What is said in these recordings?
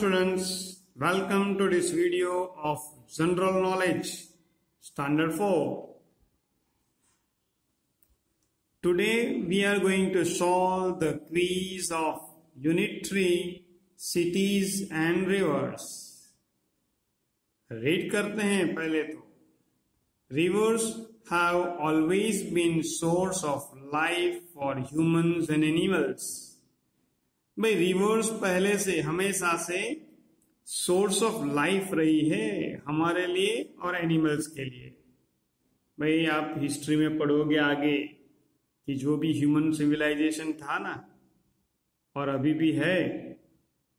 students, welcome to this video of General Knowledge, Standard 4. Today we are going to solve the quiz of Unit 3, Cities and Rivers. Read करते हैं पहले तो. Rivers have always been source of life for humans and animals. भाई reverse पहले से हमेशा से source of life रही है हमारे लिए और एनिमल्स के लिए. भाई आप हिस्ट्री में पढ़ोगे आगे कि जो भी ह्यूमन सिविलाइजेशन था ना और अभी भी है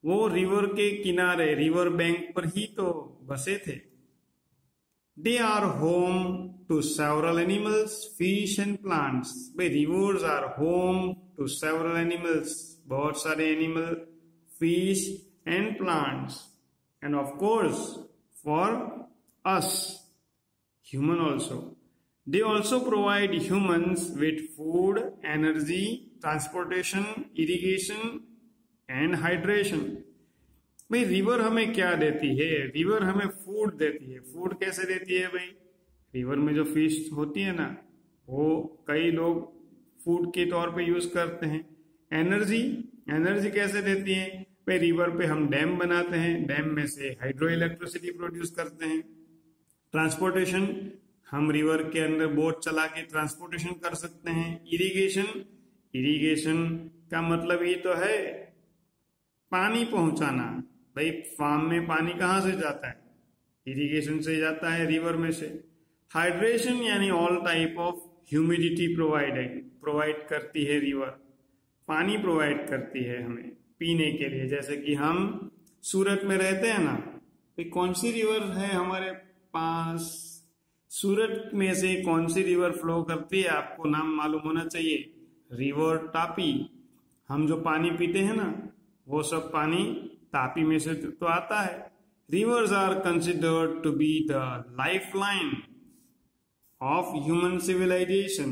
वो रिवर के किनारे रिवर बैंक पर ही तो बसे थे. They are home to several animals, fish and plants. भाई rivers are home to several animals, बहुत सारे animal, fish and plants, and of course for us human also. They also provide humans with food, energy, transportation, irrigation and hydration. भाई river हमें क्या देती है? River हमें food देती है. फूड कैसे देती है भाई? रिवर में जो फिश होती है ना वो कई लोग फूड के तौर पे यूज करते हैं. एनर्जी, एनर्जी कैसे देती है भाई? रिवर पे हम डैम बनाते हैं, डैम में से हाइड्रो इलेक्ट्रिसिटी प्रोड्यूस करते हैं. ट्रांसपोर्टेशन, हम रिवर के अंदर बोट चला के ट्रांसपोर्टेशन कर सकते हैं. इरिगेशन, इरिगेशन का मतलब ये तो है पानी पहुंचाना. भाई फार्म में पानी कहां से जाता है? इरिगेशन से जाता है, रिवर में से. हाइड्रेशन यानी all type of humidity provide करती है रिवर. पानी प्रोवाइड करती है हमें पीने के लिए. जैसे कि हम सूरत में रहते हैं ना, भाई कौन सी रिवर है हमारे पास? सूरत में से कौन सी रिवर फ्लो करती है आपको नाम मालूम होना चाहिए. रिवर तापी. हम जो पानी पीते हैं ना वो सब पानी तापी में से तो आता है. Rivers are considered to be the lifeline of human civilization.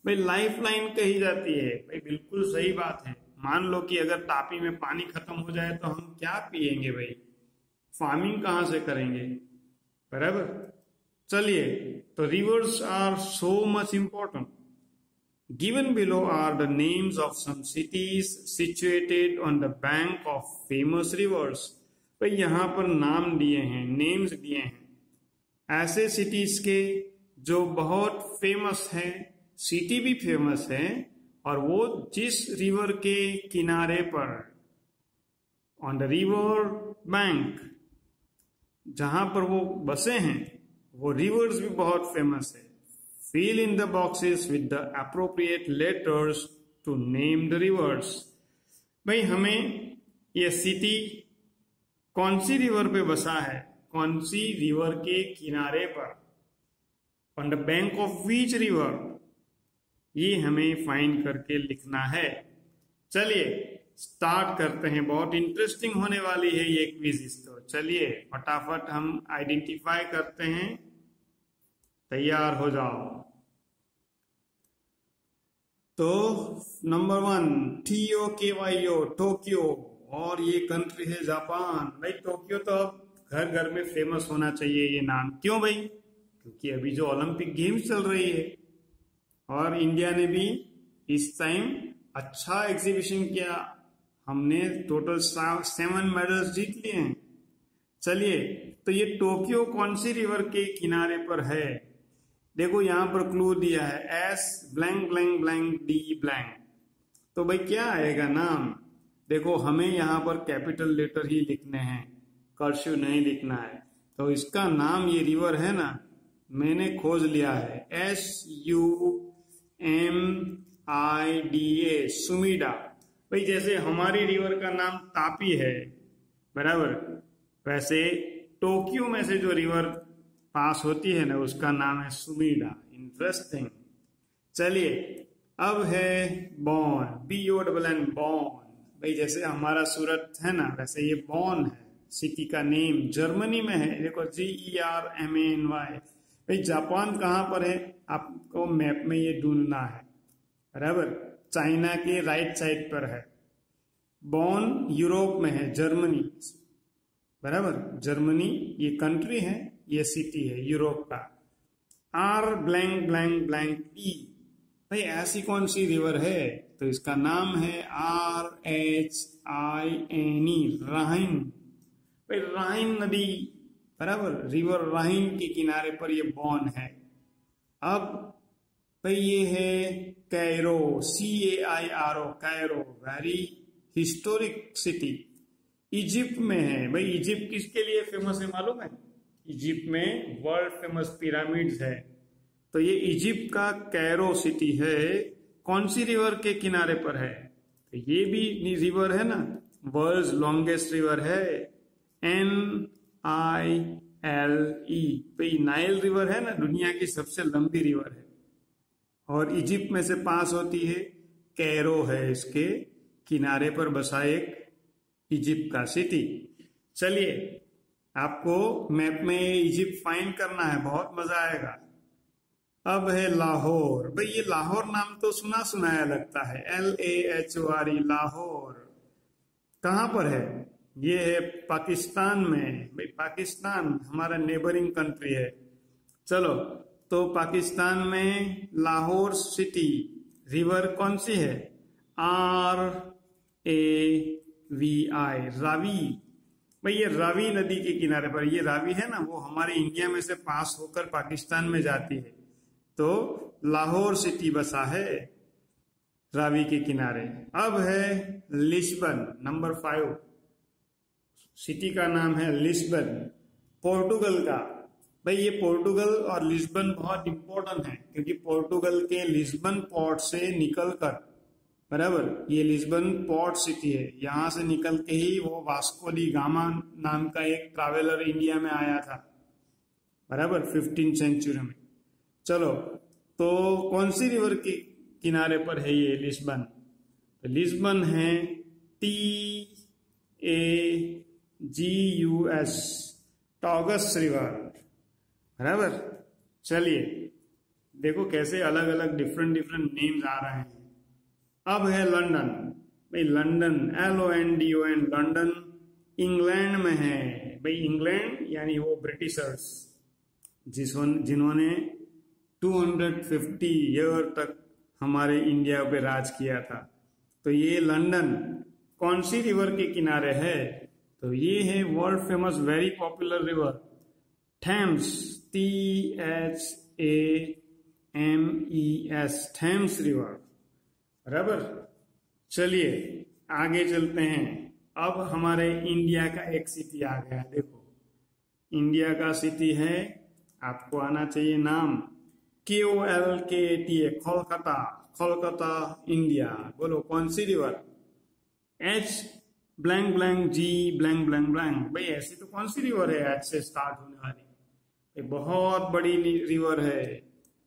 भाई लाइफ लाइन कही जाती है. भाई बिल्कुल सही बात है. मान लो कि अगर तापी में पानी खत्म हो जाए तो हम क्या पिएंगे भाई? फार्मिंग कहां से करेंगे? बराबर. चलिए, तो rivers are so much important. Given below are the names of some cities situated on the bank of famous rivers. भाई यहां पर नाम दिए हैं, नेम्स दिए हैं ऐसे सिटीज के जो बहुत फेमस हैं. सिटी भी फेमस है और वो जिस रिवर के किनारे पर, ऑन द रिवर बैंक, जहां पर वो बसे हैं वो रिवर्स भी बहुत फेमस है. Fill in the boxes with the appropriate letters to name the rivers. भाई हमें ये सिटी कौन सी रिवर पे बसा है, कौन सी रिवर के किनारे पर, on the bank of which river, ये हमें फाइंड करके लिखना है. चलिए स्टार्ट करते हैं. बहुत इंटरेस्टिंग होने वाली है ये क्विज. तो चलिए फटाफट हम आइडेंटिफाई करते हैं. तैयार हो जाओ. तो नंबर 1 TOKYO, टोक्यो. और ये कंट्री है जापान. भाई टोक्यो तो अब घर घर में फेमस होना चाहिए ये नाम. क्यों भाई? क्योंकि अभी जो ओलंपिक गेम्स चल रही है और इंडिया ने भी इस टाइम अच्छा एग्जीबिशन किया. हमने टोटल 7 मेडल्स जीत लिए हैं. चलिए, तो ये टोक्यो कौन सी रिवर के किनारे पर है? देखो यहां पर क्लू दिया है S blank blank blank D blank. तो भाई क्या आएगा नाम? देखो हमें यहां पर कैपिटल लेटर ही लिखने हैं, कर्सिव नहीं लिखना है. तो इसका नाम, ये रिवर है ना, मैंने खोज लिया है. SUMIDA, सुमीडा. भाई जैसे हमारी रिवर का नाम तापी है, बराबर, वैसे टोक्यो में से जो रिवर पास होती है ना उसका नाम है सुमीडा. इंटरेस्टिंग. चलिए अब है बॉन, BONN, बॉन. भाई जैसे हमारा सूरत है ना वैसे ये बॉन है. सिटी का नेम जर्मनी में है. देखो GERMANY. भाई जापान कहां पर है आपको मैप में ये ढूंढना है, बराबर. चाइना के राइट साइड पर है. बॉन यूरोप में है, जर्मनी. बराबर। जर्मनी ये कंट्री है, ये सिटी है यूरोप का। आर ब्लैंक ब्लैंक ब्लैंक ई, भाई ऐसी कौन सी रिवर है? तो इसका नाम है RHINE, राइन। भाई राइन नदी, बराबर, रिवर राइन के किनारे पर ये बॉर्न है। अब भाई ये है Cairo, CAIRO, Cairo, very historic city, Egypt में है। भाई इजिप्ट किसके लिए फेमस है मालूम है? इजिप्ट में वर्ल्ड फेमस पिरामिड्स है। तो ये इजिप्ट का कैरो सिटी है, कौन सी रिवर के किनारे पर है? तो ये भी रिवर है ना, वर्ल्ड लॉन्गेस्ट रिवर है, NILE। तो नाइल रिवर है ना, दुनिया की सबसे लंबी रिवर है और इजिप्ट में से पास होती है। कैरो है इसके किनारे पर बसा एक इजिप्ट का सिटी। चलिए आपको मैप में इजिप्ट फाइंड करना है, बहुत मजा आएगा। अब है लाहौर। भाई ये लाहौर नाम तो सुना सुनाया लगता है, LAHORE, लाहौर। कहां पर है? ये है पाकिस्तान में। भाई पाकिस्तान हमारा नेबरिंग कंट्री है। चलो, तो पाकिस्तान में लाहौर सिटी, रिवर कौन सी है? RAVI, रावी। भाई ये रावी नदी के किनारे पर, ये रावी है ना, वो हमारे इंडिया में से पास होकर पाकिस्तान में जाती है। तो लाहौर सिटी बसा है रावी के किनारे। अब है लिस्बन, नंबर 5। सिटी का नाम है लिस्बन, पोर्टुगल का। भाई ये पोर्टुगल और लिस्बन बहुत इंपॉर्टेंट है, क्योंकि पोर्टुगल के लिस्बन पोर्ट से निकलकर, बराबर, ये लिस्बन पोर्ट सिटी है, यहां से निकल के ही वो वास्को डी गामा नाम का एक ट्रैवलर इंडिया में आया था, बराबर, 15वीं सेंचुरी में। चलो, तो कौन सी रिवर के किनारे पर है ये लिस्बन? तो लिस्बन है TAGUS, टॉगस रिवर, बराबर। चलिए देखो कैसे अलग अलग डिफरेंट नेम्स आ रहे हैं। अब है लंदन। भाई लंदन, LONDON, लंदन इंग्लैंड में है। भाई इंग्लैंड यानी वो ब्रिटिशर्स जिन्होंने 250 ईयर तक हमारे इंडिया पे राज किया था। तो ये लंदन कौन सी रिवर के किनारे है? तो ये है world famous very popular river Thames, THAMES, Thames river, बराबर। चलिए आगे चलते हैं। अब हमारे इंडिया का एक सिटी आ गया। देखो इंडिया का सिटी है, आपको आना चाहिए नाम, KOLKATA, कोलकाता, कोलकाता इंडिया। बोलो कौन सी river? H blank blank G blank blank blank. भाई ऐसी तो कौन सी रिवर है H से स्टार्ट होने वाली? बहुत बड़ी रिवर है,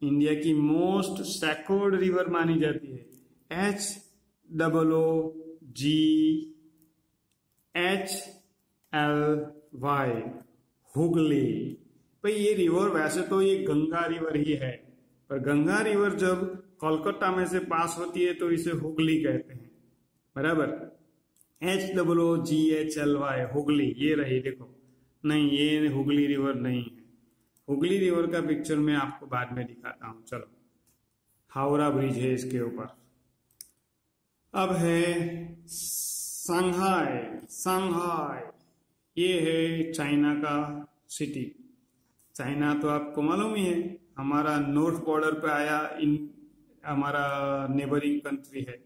इंडिया की मोस्ट सेक्योर्ड रिवर मानी जाती है, HOOGLY, हुगली। भाई ये रिवर वैसे तो ये गंगा रिवर ही है, पर गंगा रिवर जब कोलकाता में से पास होती है तो इसे हुगली कहते हैं, बराबर। HOOGLY, हुगली, ये रही। देखो नहीं, ये हुगली रिवर नहीं है। हुगली रिवर का पिक्चर मैं आपको बाद में दिखाता हूं। चलो, हावड़ा ब्रिज है इसके ऊपर। अब है संघाई, संघाई ये है चाइना का सिटी। चाइना तो आपको मालूम ही है, हमारा नॉर्थ बॉर्डर पे आया, हमारा नेबरिंग कंट्री है।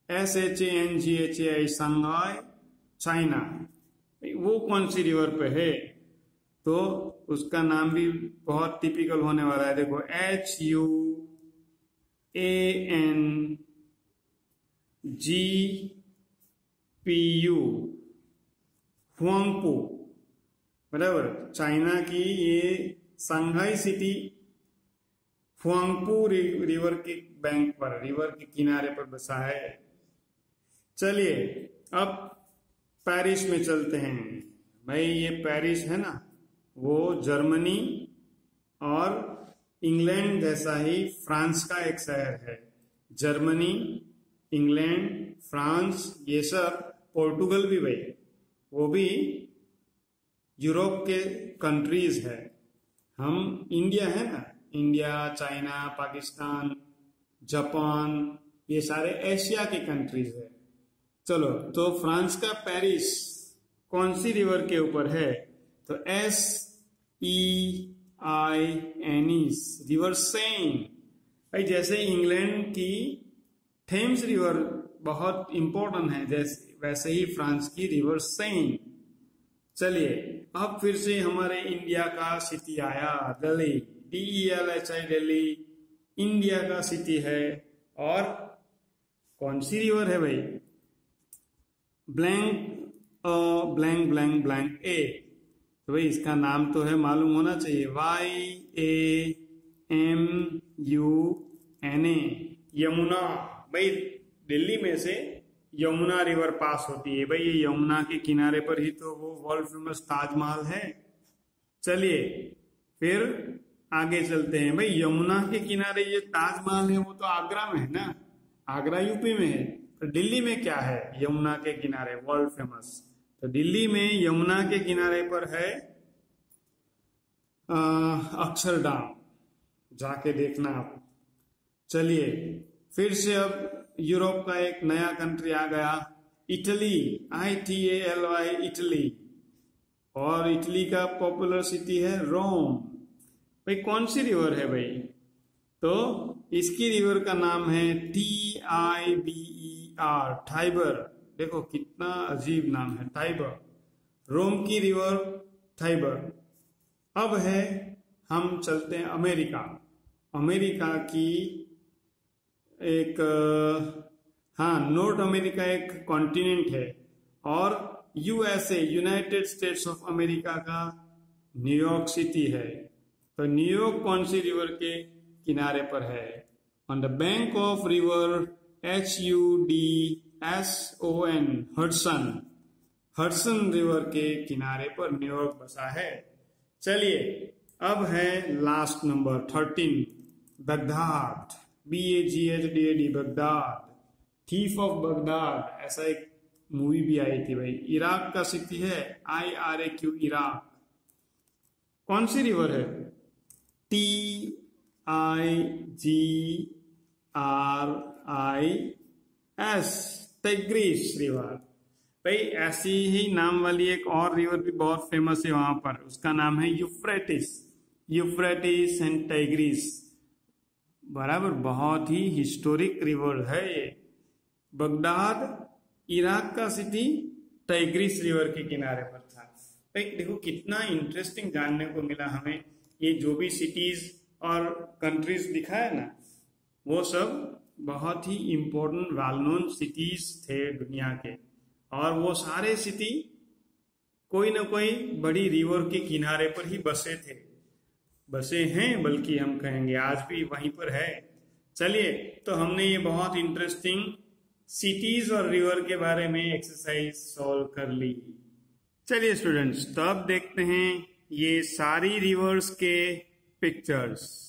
SHANGHAI, संघाई, चाइना। वो कौन सी रिवर पे है? तो उसका नाम भी बहुत टिपिकल होने वाला है। देखो HUANGPU, हुआंगपू, बराबर। चाइना की ये संघाई सिटी हुआंगपू रिवर के बैंक पर, रिवर के किनारे पर बसा है। चलिए अब पेरिस में चलते हैं। भाई ये पेरिस है ना, वो जर्मनी और इंग्लैंड जैसा ही फ्रांस का एक शहर है। जर्मनी, इंग्लैंड, फ्रांस, ये सब, पोर्टुगल भी, भाई वो भी यूरोप के कंट्रीज है। हम इंडिया है ना, इंडिया, चाइना, पाकिस्तान, जापान, ये सारे एशिया के कंट्रीज है। चलो, तो फ्रांस का पेरिस कौन सी रिवर के ऊपर है? तो SEIN, रिवर सेन। भाई जैसे इंग्लैंड की थेम्स रिवर बहुत इंपॉर्टेंट है, जैसे वैसे ही फ्रांस की रिवर सेन। चलिए, अब फिर से हमारे इंडिया का सिटी आया, दिल्ली, DELHI, दिल्ली इंडिया का सिटी है। और कौन सी रिवर है भाई? ब्लैंक ब्लैंक ब्लैंक ब्लैंक ए। तो भाई इसका नाम तो है, मालूम होना चाहिए, YAMUNA, यमुना। भाई दिल्ली में से यमुना रिवर पास होती है। भाई ये यमुना के किनारे पर ही तो वो वर्ल्ड फेमस ताजमहल है। चलिए फिर आगे चलते हैं। भाई यमुना के किनारे ये ताजमहल है, वो तो आगरा में है ना, आगरा यूपी में है। तो दिल्ली में क्या है यमुना के किनारे वर्ल्ड फेमस? तो दिल्ली में यमुना के किनारे पर है अक्षरधाम, जाके देखना आप। चलिए फिर से अब यूरोप का एक नया कंट्री आ गया, इटली, ITALY, इटली। और इटली का पॉपुलर सिटी है रोम। भाई कौन सी रिवर है भाई? तो इसकी रिवर का नाम है TIBER, टाइबर। देखो कितना अजीब नाम है, टाइबर। रोम की रिवर टाइबर। अब है, हम चलते हैं अमेरिका। अमेरिका की एक नॉर्थ अमेरिका एक कॉन्टिनेंट है। और USA, United states of America का न्यूयॉर्क सिटी है। तो न्यूयॉर्क कौन सी रिवर के किनारे पर है? On the bank of river HUDSON, Hudson. Hudson river के किनारे पर न्यूयॉर्क बसा है। चलिए अब है last number 13, Baghdad, BAGHDAD, Baghdad, thief of Baghdad, ऐसा एक मूवी भी आई थी भाई। इराक का सिटी है, IRAQ, इराक। कौन सी रिवर है? TIGRIS, tigris river. भाई ऐसी ही नाम वाली एक और रिवर भी बहुत फेमस है वहां पर, उसका नाम है यूफ्रेटिस। यूफ्रेटिस एंड टिग्रिस बराबर, बहुत ही हिस्टोरिक रिवर है ये। बगदाद इराक का सिटी टाइग्रिस रिवर के किनारे पर था। भाई देखो कितना इंटरेस्टिंग जानने को मिला हमें। ये जो भी सिटीज और कंट्रीज दिखा है ना, वो सब बहुत ही इम्पोर्टेंट वेल नोन सिटीज थे दुनिया के। और वो सारे सिटी कोई ना कोई बड़ी रिवर के किनारे पर ही बसे हैं, बल्कि हम कहेंगे आज भी वहीं पर है। चलिए, तो हमने ये बहुत इंटरेस्टिंग सिटीज और रिवर के बारे में एक्सरसाइज सॉल्व कर ली। चलिए स्टूडेंट्स, तो अब देखते हैं ये सारी रिवर्स के पिक्चर्स।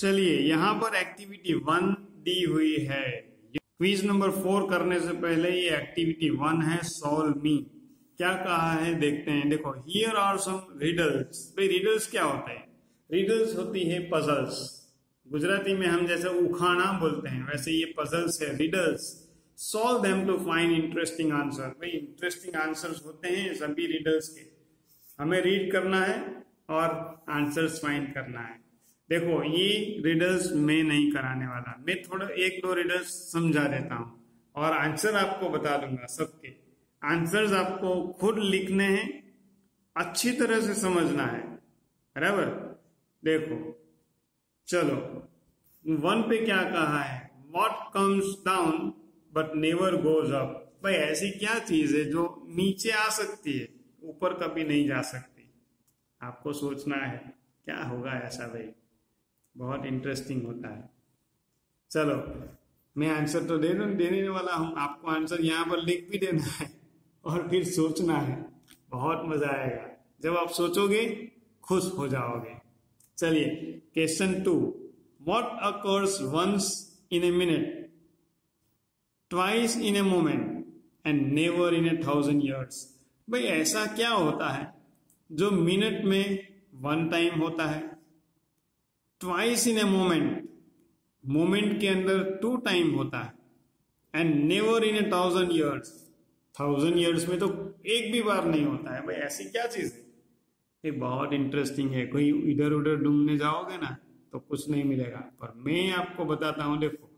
चलिए यहाँ पर एक्टिविटी 1 दी हुई है। क्विज नंबर 4 करने से पहले ये एक्टिविटी 1 है, सॉल्व मी। क्या कहा है देखते हैं। देखो, हियर आर सम रिडल्स। भाई रिडल्स क्या होता है? रिडल्स होती है पजल्स। गुजराती में हम जैसे उखाना बोलते हैं, वैसे ये पजल्स है, riddles. Solve them to find interesting answer. भाई इंटरेस्टिंग आंसर्स होते हैं सभी रिडल्स के, हमें रीड करना है और आंसर्स फाइंड करना है। देखो ये रिडल्स मैं नहीं कराने वाला, मैं थोड़ा 1-2 रिडल्स समझा देता हूं और आंसर आपको बता दूंगा। सबके आंसर्स आपको खुद लिखने हैं, अच्छी तरह से समझना है, बराबर। देखो चलो, 1 पे क्या कहा है? What comes down but never goes up। भाई ऐसी क्या चीज है जो नीचे आ सकती है, ऊपर कभी नहीं जा सकती? आपको सोचना है क्या होगा ऐसा। भाई बहुत इंटरेस्टिंग होता है। चलो मैं आंसर तो देने वाला हूं, आपको आंसर यहाँ पर लिख भी देना है और फिर सोचना है। बहुत मजा आएगा जब आप सोचोगे, खुश हो जाओगे। चलिए question 2, what occurs once in a minute, twice in a moment and never in a 1000 years। भाई ऐसा क्या होता है जो मिनट में 1 टाइम होता है, twice in a moment, moment के अंदर 2 टाइम होता है, and never in a 1000 years, 1000 years में तो एक भी बार नहीं होता है। भाई ऐसी क्या चीज है? ये बहुत इंटरेस्टिंग है। कोई इधर उधर ढूंढने जाओगे ना तो कुछ नहीं मिलेगा, पर मैं आपको बताता हूं। देखो,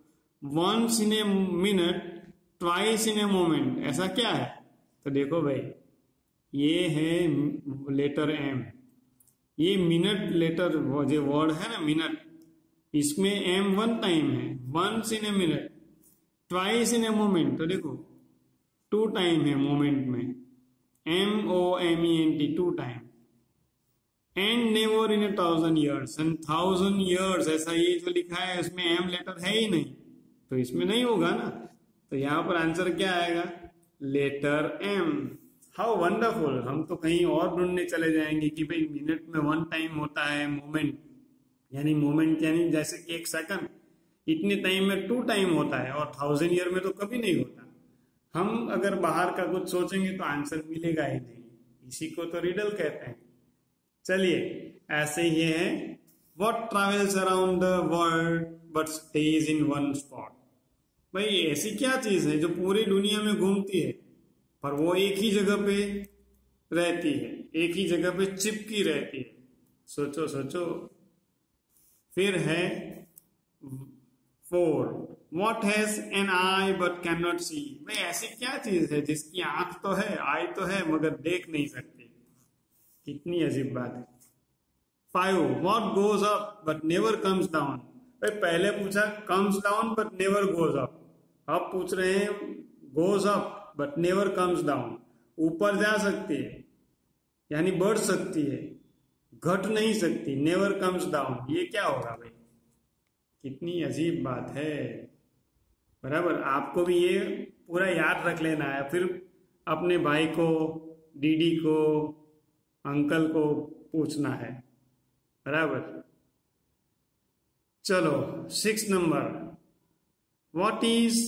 once in a minute, twice in a moment, ऐसा क्या है? तो देखो भाई, ये है लेटर एम। ये मिनट लेटर जो वर्ड है ना मिनट, इसमें एम 1 टाइम है, once in a minute, twice in a moment, तो देखो 2 टाइम है मोमेंट में, MOMENT 2 time, and never in a 1000 years, and 1000 years, ऐसा ये जो लिखा है उसमें एम लेटर है ही नहीं, तो इसमें नहीं होगा ना। तो यहाँ पर आंसर क्या आएगा? Letter M. How wonderful. हम तो कहीं और ढूंढने चले जाएंगे कि भाई मिनट में 1 टाइम होता है मोमेंट, यानी जैसे कि 1 सेकंड, इतने टाइम में 2 टाइम होता है, और 1000 ईयर में तो कभी नहीं होता। हम अगर बाहर का कुछ सोचेंगे तो आंसर मिलेगा ही नहीं, इसी को तो रिडल कहते हैं। चलिए ऐसे ही है, what travels around the world but stage in one spot. भाई ऐसी क्या चीज है जो पूरी दुनिया में घूमती है पर वो एक ही जगह पे रहती है, एक ही जगह पे चिपकी रहती है? सोचो सोचो। फिर है 4, what has an eye but can not see. भाई ऐसी क्या चीज है जिसकी आंख तो है, आई तो है, मगर देख नहीं सकती? कितनी अजीब बात है। 5, what goes up but never comes down. भाई पहले पूछा comes down but never goes up, अब पूछ रहे हैं goes up but never comes down. ऊपर जा सकती है यानी बढ़ सकती है, घट नहीं सकती, नेवर कम्स डाउन। ये क्या होगा भाई? कितनी अजीब बात है, बराबर। आपको भी ये पूरा याद रख लेना है, फिर अपने भाई को, दीदी को, अंकल को पूछना है, बराबर। चलो 6 number, what is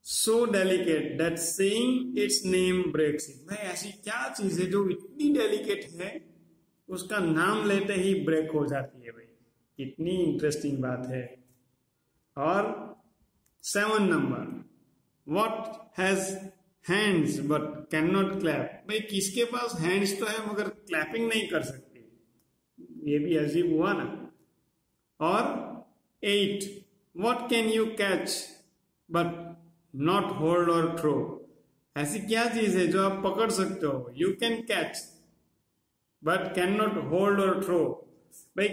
so delicate that saying its name breaks it. भाई ऐसी क्या चीज है जो इतनी डेलिकेट है, उसका नाम लेते ही ब्रेक हो जाती है? भाई कितनी इंटरेस्टिंग बात है। और 7 number, what has hands but can not clap. भाई किसके पास हैंड्स तो है मगर क्लैपिंग नहीं कर सकती? ये भी अजीब हुआ ना। और 8, what can you catch but not hold और थ्रो। ऐसी क्या चीज है जो आप पकड़ सकते हो, you can catch but can not hold और थ्रो। भाई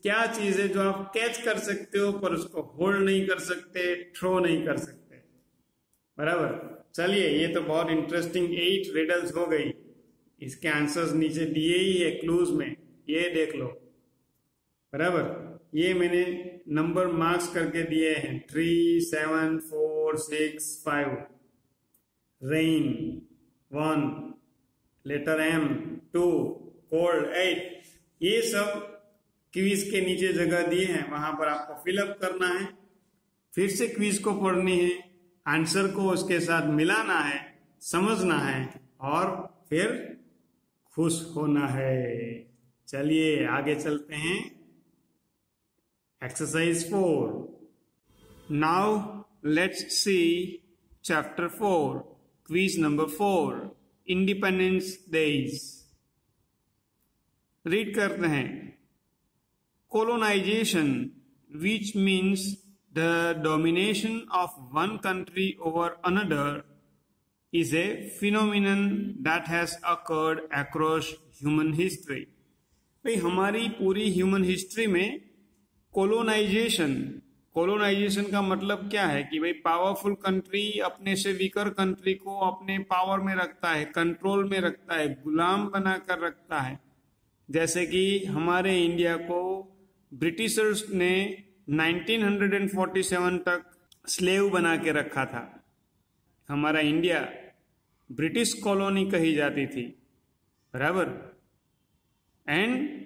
क्या चीज है जो आप कैच कर सकते हो पर उसको होल्ड नहीं कर सकते, थ्रो नहीं कर सकते, बराबर। चलिए ये तो बहुत इंटरेस्टिंग 8 रिडल्स हो गई। इसके आंसर्स नीचे दिए ही है क्लूज में, ये देख लो, बराबर। ये मैंने नंबर मार्क्स करके दिए हैं 3, 7, 4, 6, 5। Rain 1, letter M 2, cold 8। ये सब क्विज के नीचे जगह दिए हैं, वहां पर आपको फिलअप करना है, फिर से क्विज को पढ़नी है, आंसर को उसके साथ मिलाना है, समझना है और फिर खुश होना है। चलिए आगे चलते हैं। Exercise 4। Now let's see chapter 4, quiz number 4, independence days. Read करते हैं। Colonization, which means the domination of one country over another, is a phenomenon that has occurred across human history। भाई हमारी पूरी ह्यूमन हिस्ट्री में colonisation का मतलब क्या है कि भाई पावरफुल कंट्री अपने से वीकर कंट्री को अपने पावर में रखता है, कंट्रोल में रखता है, गुलाम बनाकर रखता है। जैसे कि हमारे इंडिया को ब्रिटिशर्स ने 1947 तक स्लेव बना के रखा था। हमारा इंडिया ब्रिटिश कॉलोनी कही जाती थी, बराबर। And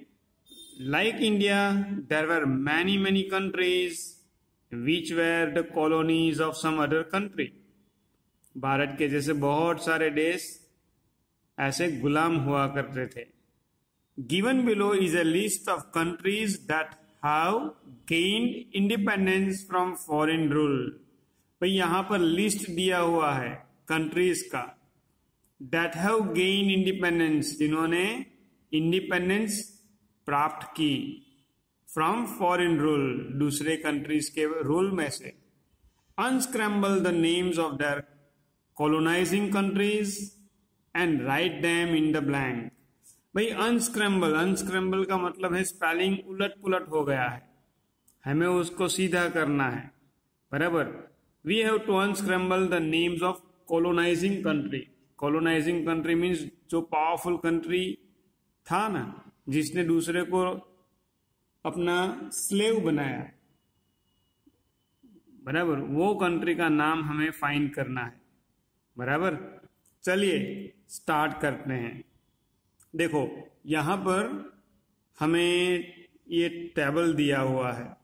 like India there were many countries which were the colonies of some other country. Bharat के जैसे बहुत सारे देश ऐसे गुलाम हुआ करते थे। Given below is a list of countries that have gained independence from foreign rule। भाई यहां पर लिस्ट दिया हुआ है कंट्रीज का, that have gained independence, जिन्होंने इंडिपेंडेंस प्राप्त की, from foreign rule, दूसरे कंट्रीज के रूल में से। unscramble the names of their colonizing countries and write them in the blank। भाई अनस्क्रैम्बल का मतलब है स्पेलिंग उलट पुलट हो गया है, हमें उसको सीधा करना है, बराबर। We have to unscramble the names of colonizing country. Colonizing country means जो पावरफुल कंट्री था ना, जिसने दूसरे को अपना स्लेव बनाया, बराबर, वो कंट्री का नाम हमें फाइंड करना है, बराबर। चलिए स्टार्ट करते हैं। देखो यहां पर हमें ये टेबल दिया हुआ है,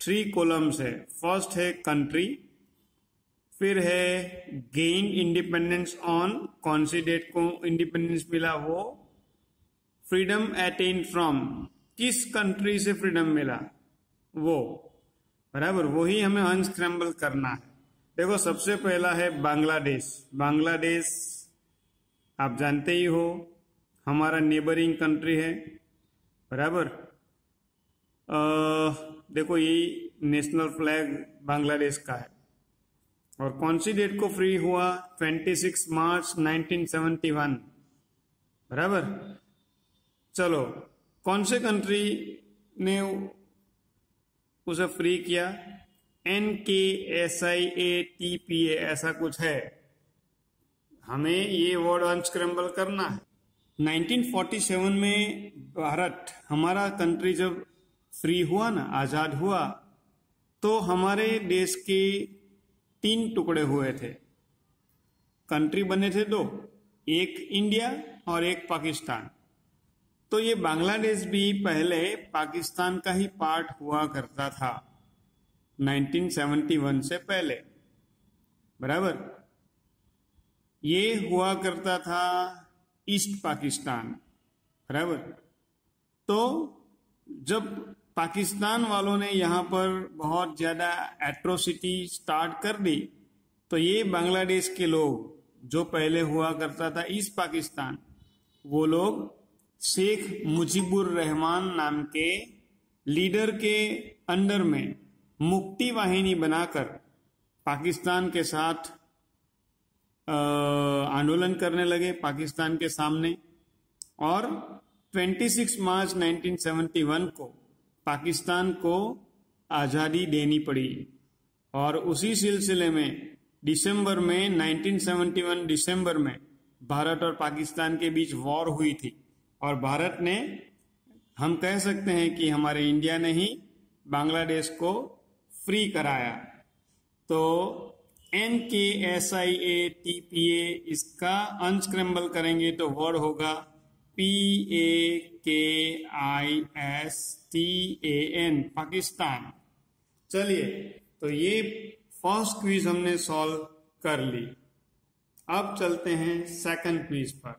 3 कॉलम्स है। फर्स्ट है कंट्री, फिर है गेन इंडिपेंडेंस ऑन, कौन सी डेट को इंडिपेंडेंस मिला वो, फ्रीडम अटेन फ्रॉम, किस कंट्री से फ्रीडम मिला वो, बराबर। वही हमें अनस्क्रैम्बल करना है। देखो सबसे पहला है बांग्लादेश। बांग्लादेश आप जानते ही हो, हमारा नेबरिंग कंट्री है, बराबर। देखो यही नेशनल फ्लैग बांग्लादेश का है। और कौन सी डेट को फ्री हुआ, 26 मार्च 1971, बराबर। चलो कौन से कंट्री ने उसे फ्री किया, NKSIATPA ऐसा कुछ है, हमें ये वर्ड अनस्क्रैम्बल करना है। 1947 में भारत हमारा कंट्री जब फ्री हुआ ना, आजाद हुआ, तो हमारे देश के 3 टुकड़े हुए थे। कंट्री बने थे 2, एक इंडिया और एक पाकिस्तान। तो ये बांग्लादेश भी पहले पाकिस्तान का ही पार्ट हुआ करता था 1971 से पहले, बराबर। ये हुआ करता था ईस्ट पाकिस्तान, बराबर। तो जब पाकिस्तान वालों ने यहाँ पर बहुत ज्यादा एट्रोसिटी स्टार्ट कर दी, तो ये बांग्लादेश के लोग जो पहले हुआ करता था ईस्ट पाकिस्तान, वो लोग शेख मुजीबुर रहमान नाम के लीडर के अंडर में मुक्ति वाहिनी बनाकर पाकिस्तान के साथ आंदोलन करने लगे पाकिस्तान के सामने। और 26 मार्च 1971 को पाकिस्तान को आजादी देनी पड़ी। और उसी सिलसिले में दिसंबर में 1971 दिसंबर में भारत और पाकिस्तान के बीच वॉर हुई थी। और भारत ने, हम कह सकते हैं कि हमारे इंडिया ने ही बांग्लादेश को फ्री कराया। तो NKSIATPA इसका अनस्क्रैम्बल करेंगे तो वर्ड होगा PAKISTAN, पाकिस्तान। चलिए, तो ये फर्स्ट क्विज हमने सॉल्व कर ली। अब चलते हैं सेकंड क्विज पर।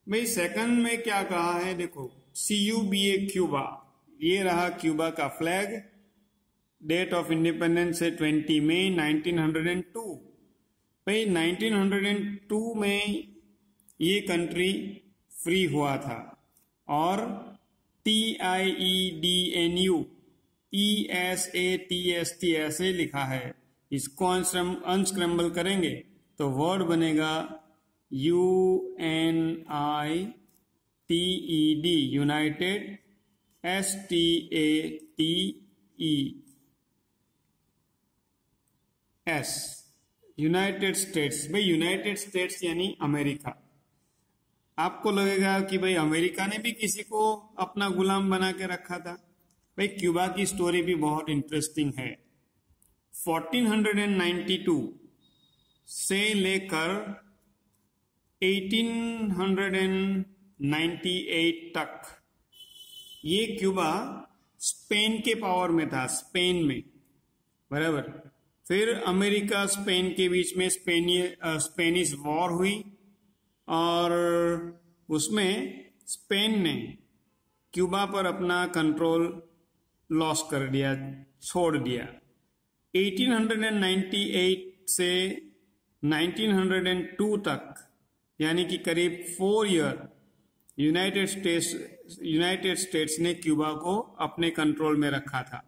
भाई सेकंड में क्या कहा है, देखो CUBA क्यूबा, ये रहा क्यूबा का फ्लैग। डेट ऑफ इंडिपेंडेंस है 20 मई 1902। भाई 1902 में ये कंट्री फ्री हुआ था और TIEDNU ESATST ऐसे लिखा है। इसको अनस्क्रैम्बल करेंगे तो वर्ड बनेगा UNITED, United, STATES, United states. भाई यूनाइटेड स्टेट्स यानी अमेरिका। आपको लगेगा कि भाई अमेरिका ने भी किसी को अपना गुलाम बना के रखा था। भाई क्यूबा की स्टोरी भी बहुत इंटरेस्टिंग है। 1492 से लेकर 1898 तक ये क्यूबा स्पेन के पावर में था, स्पेन में, बराबर। फिर अमेरिका स्पेन के बीच में स्पेनिश वॉर हुई और उसमें स्पेन ने क्यूबा पर अपना कंट्रोल लॉस कर दिया, छोड़ दिया। 1898 से 1902 तक यानी कि करीब 4 ईयर यूनाइटेड स्टेट्स ने क्यूबा को अपने कंट्रोल में रखा था।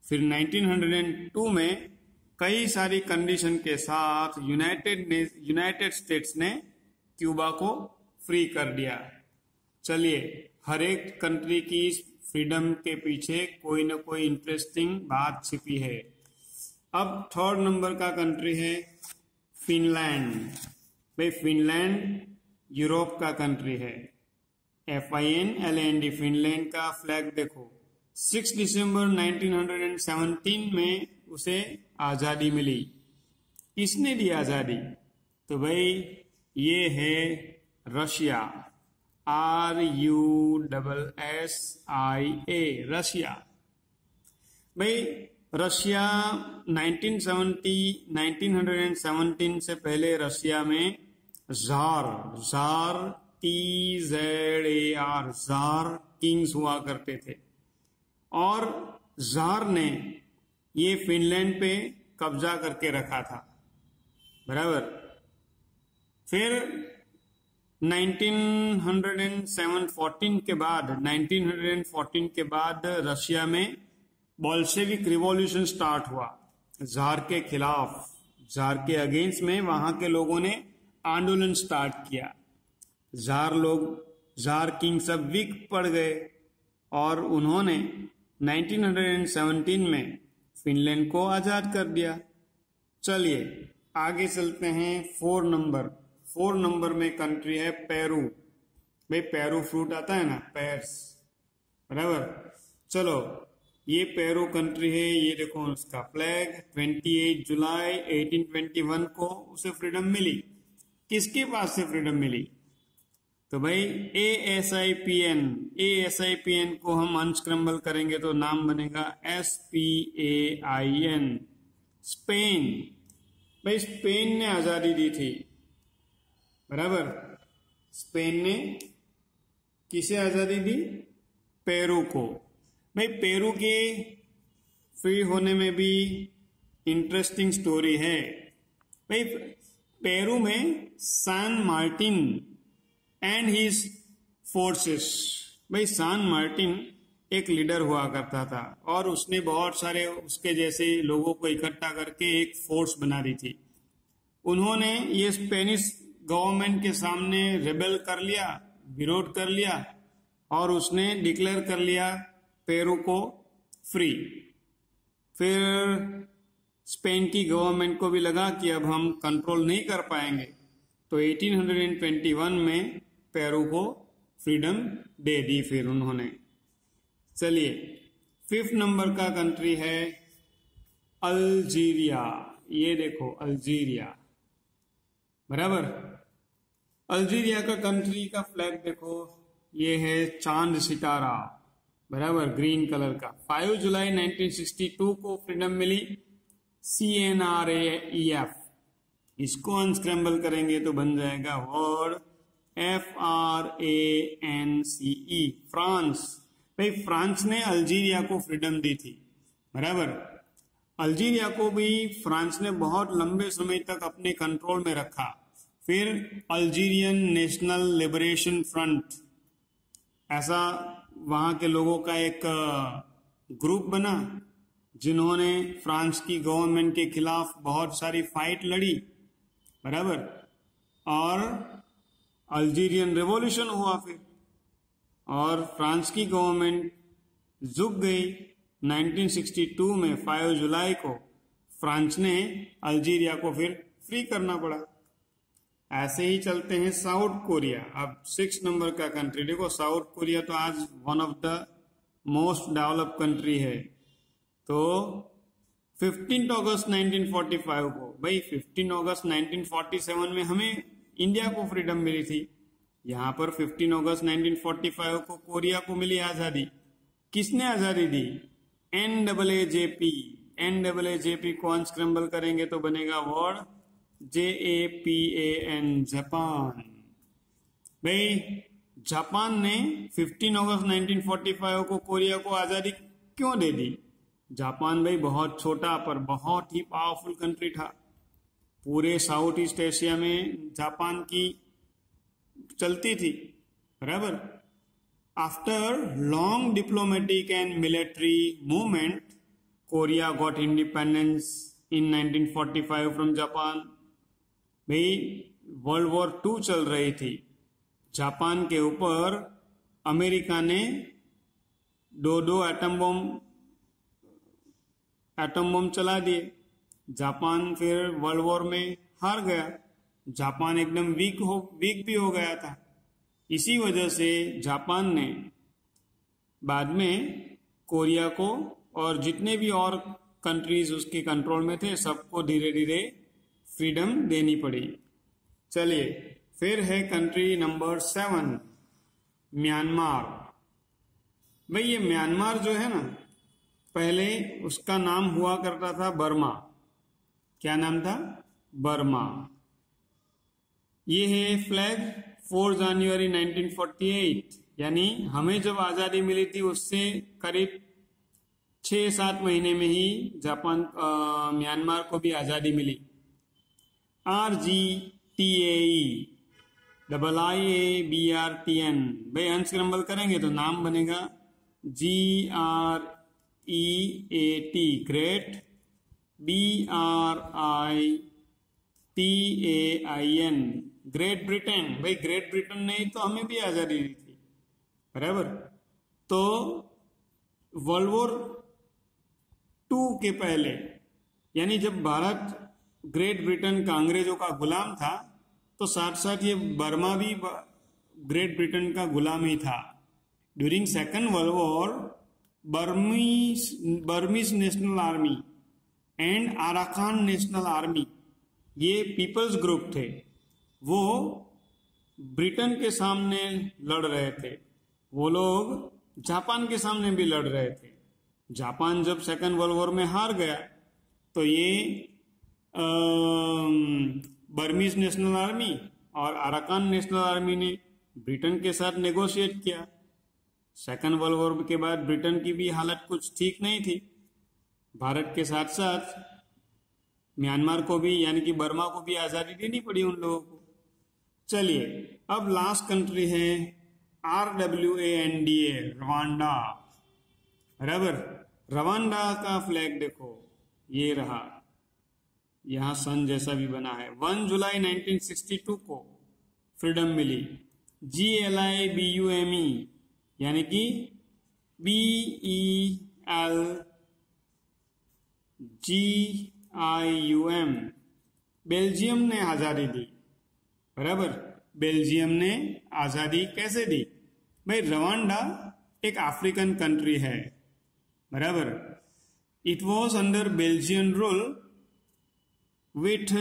फिर 1902 में कई सारी कंडीशन के साथ यूनाइटेड स्टेट्स ने क्यूबा को फ्री कर दिया। चलिए, हर एक कंट्री की फ्रीडम के पीछे कोई ना कोई इंटरेस्टिंग बात छिपी है। अब थर्ड नंबर का कंट्री है फिनलैंड। भाई फिनलैंड यूरोप का कंट्री है, FINLAND। फिनलैंड का फ्लैग देखो, 6 दिसंबर 1917 में उसे आजादी मिली। किसने दी आजादी? तो भाई ये है रशिया, RUSSIA, रशिया। भाई रशिया 1917 से पहले रशिया में जार TZAR, जार किंग्स हुआ करते थे और जार ने ये फिनलैंड पे कब्जा करके रखा था, बराबर। फिर 1914 के बाद रशिया में बोल्शेविक रिवॉल्यूशन स्टार्ट हुआ जार के खिलाफ, जार के अगेंस्ट में वहां के लोगों ने आंदोलन स्टार्ट किया। जार किंग सब वीक पड़ गए और उन्होंने 1917 में फिनलैंड को आजाद कर दिया। चलिए आगे चलते हैं। 4 नंबर में कंट्री है पेरू। भाई पेरू फ्रूट आता है ना, पेर्स, बराबर। चलो ये पेरू कंट्री है, ये देखो उसका फ्लैग। 28 जुलाई 1821 को उसे फ्रीडम मिली। किसके पास से फ्रीडम मिली? तो भाई ASIPN को हम अनस्क्रम्बल करेंगे तो नाम बनेगा SPAIN, स्पेन। भाई स्पेन ने आजादी दी थी, बराबर। स्पेन ने किसे आजादी दी? पेरू को। भाई पेरू के फ्री होने में भी इंटरेस्टिंग स्टोरी है। भाई पेरू में San Martin and his forces. भाई सैन मार्टिन एक लीडर हुआ करता था और उसने बहुत सारे उसके जैसे लोगों को इकट्ठा करके एक फोर्स बना दी थी। उन्होंने ये स्पेनिश गवर्नमेंट के सामने रेबेल कर लिया, विरोध कर लिया और उसने डिक्लेयर कर लिया पेरू को फ्री। फिर स्पेन की गवर्नमेंट को भी लगा कि अब हम कंट्रोल नहीं कर पाएंगे, तो 1821 में पेरू को फ्रीडम दे दी फिर उन्होंने। चलिए 5th नंबर का कंट्री है अल्जीरिया। ये देखो अल्जीरिया, बराबर। अल्जीरिया का कंट्री का फ्लैग देखो, ये है चांद सितारा, बराबर, ग्रीन कलर का। 5 जुलाई 1962 को फ्रीडम मिली, CNRAEF। इसको अनस्क्रैम्बल करेंगे तो बन जाएगा वर्ड FRANCE, फ्रांस। भाई फ्रांस ने अल्जीरिया को फ्रीडम दी थी, बराबर। अल्जीरिया को भी फ्रांस ने बहुत लंबे समय तक अपने कंट्रोल में रखा। फिर अल्जीरियन नेशनल लिबरेशन फ्रंट, ऐसा वहां के लोगों का एक ग्रुप बना जिन्होंने फ्रांस की गवर्नमेंट के खिलाफ बहुत सारी फाइट लड़ी, बराबर। और अल्जीरियन रिवॉल्यूशन हुआ फिर, और फ्रांस की गवर्नमेंट झुक गई। 1962 में 5 जुलाई को फ्रांस ने अल्जीरिया को फिर फ्री करना पड़ा। ऐसे ही चलते हैं साउथ कोरिया। अब 6 नंबर का कंट्री देखो, साउथ कोरिया तो आज one of the most developed country है। तो 15 अगस्त 1945 को, भाई 15 अगस्त 1947 में हमें इंडिया को फ्रीडम मिली थी। यहां पर 15 अगस्त 1945 को कोरिया को मिली आजादी। किसने आजादी दी? NAAJP। NAAJP को अनस्क्रैम्बल करेंगे तो बनेगा वर्ड JAPAN, जापान। भाई जापान ने 15 अगस्त 1945 को कोरिया को आजादी क्यों दे दी? जापान भाई बहुत छोटा पर बहुत ही पावरफुल कंट्री था। पूरे साउथ ईस्ट एशिया में जापान की चलती थी, बराबर। After long diplomatic and military movement, Korea got independence in 1945 from Japan. भाई वर्ल्ड वॉर 2 चल रही थी, जापान के ऊपर अमेरिका ने दो एटम बम चला दिए। जापान फिर वर्ल्ड वॉर में हार गया। जापान एकदम वीक भी हो गया था। इसी वजह से जापान ने बाद में कोरिया को और जितने भी और कंट्रीज उसके कंट्रोल में थे सबको धीरे धीरे फ्रीडम देनी पड़ी। चलिए फिर है कंट्री नंबर 7, म्यांमार। भाई ये म्यांमार जो है ना, पहले उसका नाम हुआ करता था बर्मा। क्या नाम था? बर्मा। ये है फ्लैग 4 जनवरी 1948, यानी हमें जब आजादी मिली थी उससे करीब 6-7 महीने में ही जापान म्यांमार को भी आजादी मिली। RGTAE, IIABRTN। भाई अंस्क्रैम्बल करेंगे तो नाम बनेगा GREAT, great, BRITAIN, great Britain. भाई ग्रेट ब्रिटेन ने ही तो हमें भी आजादी दी थी, बराबर। तो वर्ल्ड वॉर 2 के पहले, यानी जब भारत ग्रेट ब्रिटेन का, अंग्रेजों का गुलाम था, तो साथ साथ ये बर्मा भी ग्रेट ब्रिटेन का गुलाम ही था। During second world war, Burmese national army and Arakan national army, ये पीपल्स ग्रुप थे, वो ब्रिटेन के सामने लड़ रहे थे। वो लोग जापान के सामने भी लड़ रहे थे। जापान जब सेकेंड वर्ल्ड वॉर में हार गया तो ये बर्मीज नेशनल आर्मी और अराकान नेशनल आर्मी ने ब्रिटेन के साथ नेगोशिएट किया। सेकेंड वर्ल्ड वॉर के बाद ब्रिटेन की भी हालत कुछ ठीक नहीं थी। भारत के साथ साथ म्यांमार को भी, यानी कि बर्मा को भी आजादी देनी पड़ी उन लोगों को। चलिए अब लास्ट कंट्री है RWANDA, रवांडा, बराबर। रवांडा का फ्लैग देखो, ये रहा, यहां सन जैसा भी बना है। 1 जुलाई 1962 को फ्रीडम मिली। GLIBUME, यानी कि BELGIUM, बेल्जियम ने आजादी दी, बराबर। बेल्जियम ने आजादी कैसे दी? भाई रवांडा एक अफ्रीकन कंट्री है, बराबर। It was under Belgian rule with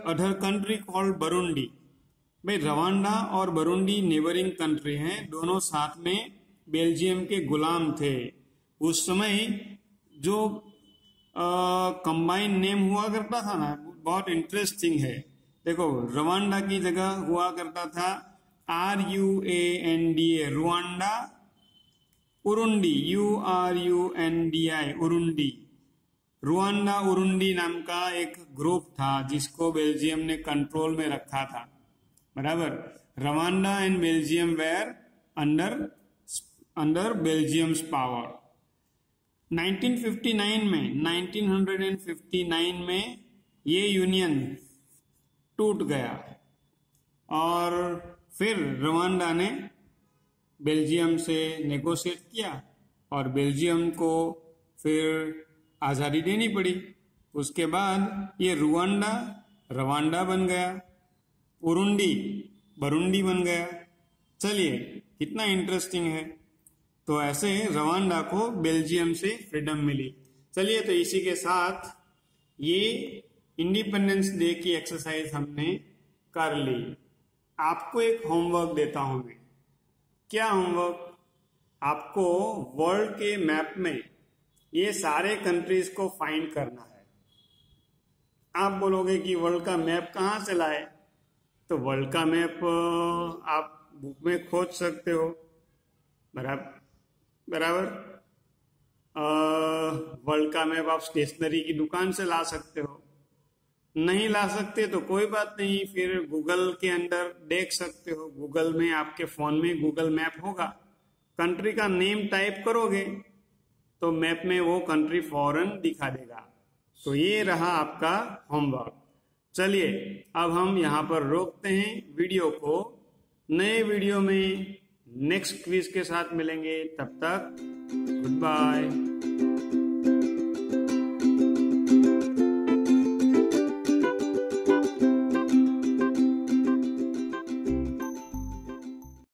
other country called Burundi. भाई रवांडा और बुरुंडी नेबरिंग कंट्री हैं, दोनों साथ में बेल्जियम के गुलाम थे। उस समय जो कंबाइन नेम हुआ करता था ना, बहुत इंटरेस्टिंग है। देखो रवांडा की जगह हुआ करता था RUANDA रुआंडा, उरुंडी URUNDI उरुंडी। रुआंडा उरुंडी नाम का एक ग्रुप था जिसको बेल्जियम ने कंट्रोल में रखा था, बराबर। Rwanda and Belgium were under Belgium's power. 1959 में ये यूनियन टूट गया और फिर रवांडा ने बेल्जियम से नेगोशिएट किया और बेल्जियम को फिर आज़ादी देनी पड़ी। उसके बाद ये रुआंडा रवांडा बन गया, उरुंडी बुरुंडी बन गया। चलिए कितना इंटरेस्टिंग है। तो ऐसे रवांडा को बेल्जियम से फ्रीडम मिली। चलिए तो इसी के साथ ये इंडिपेंडेंस डे की एक्सरसाइज हमने कर ली। आपको एक होमवर्क देता हूं मैं। क्या होमवर्क? आपको वर्ल्ड के मैप में ये सारे कंट्रीज को फाइंड करना है। आप बोलोगे कि वर्ल्ड का मैप कहाँ से लाए? तो वर्ल्ड का मैप आप बुक में खोज सकते हो, बराबर। वर्ल्ड का मैप आप स्टेशनरी की दुकान से ला सकते हो। नहीं ला सकते तो कोई बात नहीं, फिर गूगल के अंदर देख सकते हो। गूगल में आपके फोन में गूगल मैप होगा, कंट्री का नेम टाइप करोगे तो मैप में वो कंट्री फौरन दिखा देगा। तो ये रहा आपका होमवर्क। चलिए अब हम यहाँ पर रोकते हैं वीडियो को। नए वीडियो में नेक्स्ट क्विज के साथ मिलेंगे। तब तक गुड बाय।